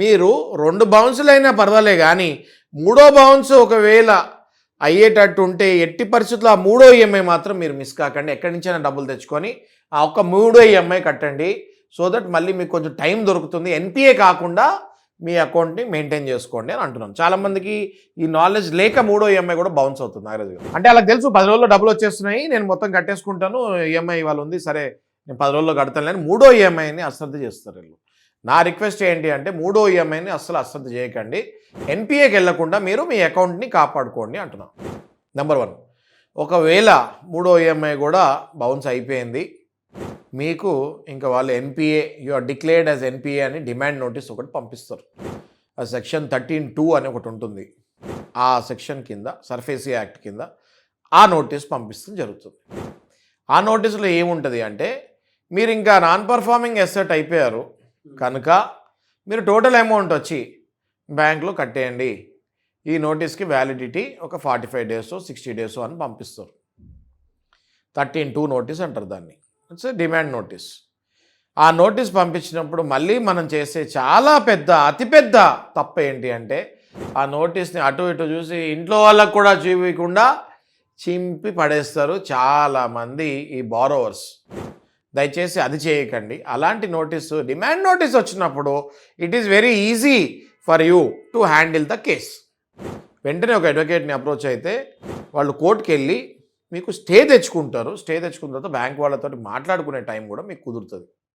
మీరు 2 బౌన్సులైనా పర్వాలే కానీ మూడో బౌన్స్ ఒకవేళ అయ్యేటట్టు ఉంటే ఎట్టి పరిస్థితుల్లో ఆ మూడో ఈఎంఐ మాత్రం మీరు మిస్ కాకండి. ఎక్కడి నుంచైనా డబ్బులు తెచ్చుకొని ఆ ఒక్క మూడో ఈఎంఐ కట్టండి. సో దట్ మళ్ళీ మీకు కొంచెం టైం దొరుకుతుంది. ఎన్పిఏ కాకుండా మీ అకౌంట్ని మెయింటైన్ చేసుకోండి అని అంటున్నాను. చాలామందికి ఈ నాలెడ్జ్ లేక మూడో ఈఎంఐ కూడా బౌన్స్ అవుతుంది నాగరాజు గారు. అంటే అలా తెలుసు 10 రోజుల్లో డబ్బులు వచ్చేస్తున్నాయి, నేను మొత్తం కట్టేసుకుంటాను, ఈఎంఐ ఇవాళ ఉంది, సరే నేను 10 రోజుల్లో కడతాను అని మూడో ఈఎంఐని అశ్రద్ధ చేస్తారు వీళ్ళు. నా రిక్వెస్ట్ ఏంటి అంటే మూడో ఈఎంఐని అస్సలు అశ్రద్ధ చేయకండి. ఎన్పిఏకి వెళ్లకుండా మీరు మీ అకౌంట్ని కాపాడుకోండి అంటున్నాను. నెంబర్ 1, ఒకవేళ మూడో ఈఎంఐ కూడా బౌన్స్ అయిపోయింది, మీకు ఇంకా వాళ్ళు NPA you are declared as NPA అని డిమాండ్ నోటీస్ ఒకటి పంపిస్తారు. ఆ సెక్షన్ 13(2) అని ఒకటి ఉంటుంది. ఆ సెక్షన్ కింద సర్ఫేసీ యాక్ట్ కింద ఆ నోటీస్ పంపిస్తుంది జరుగుతుంది. ఆ నోటీసులో ఏముంటుంది అంటే మీరు ఇంకా నాన్ పర్ఫార్మింగ్ అసెట్ అయిపోయారు కనుక మీరు టోటల్ అమౌంట్ వచ్చి బ్యాంక్లో కట్టేయండి, ఈ నోటీస్కి వ్యాలిడిటీ ఒక 45 days 60 days అని పంపిస్తారు. 13(2) నోటీస్ అంటారు దాన్ని. It's demand notice. ఆ నోటీస్ పంపించినప్పుడు మళ్ళీ మనం చేసే చాలా అతిపెద్ద తప్పు ఏంటి అంటే ఆ నోటీస్ని అటు ఇటు చూసి ఇంట్లో వాళ్ళకు కూడా చూపించకుండా చింపి పడేస్తారు చాలామంది ఈ బారోవర్స్. దయచేసి అది చేయకండి. అలాంటి నోటీసు డిమాండ్ నోటీస్ వచ్చినప్పుడు it is very easy for you to handle the case. వెంటనే ఒక అడ్వకేట్ని అప్రోచ్ అయితే వాళ్ళు కోర్టుకి వెళ్ళి మీకు స్టే తెచ్చుకుంటారు. స్టే తెచ్చుకున్న తర్వాత బ్యాంక్ వాళ్ళతో మాట్లాడుకునే టైం కూడా మీకు కుదురుతుంది.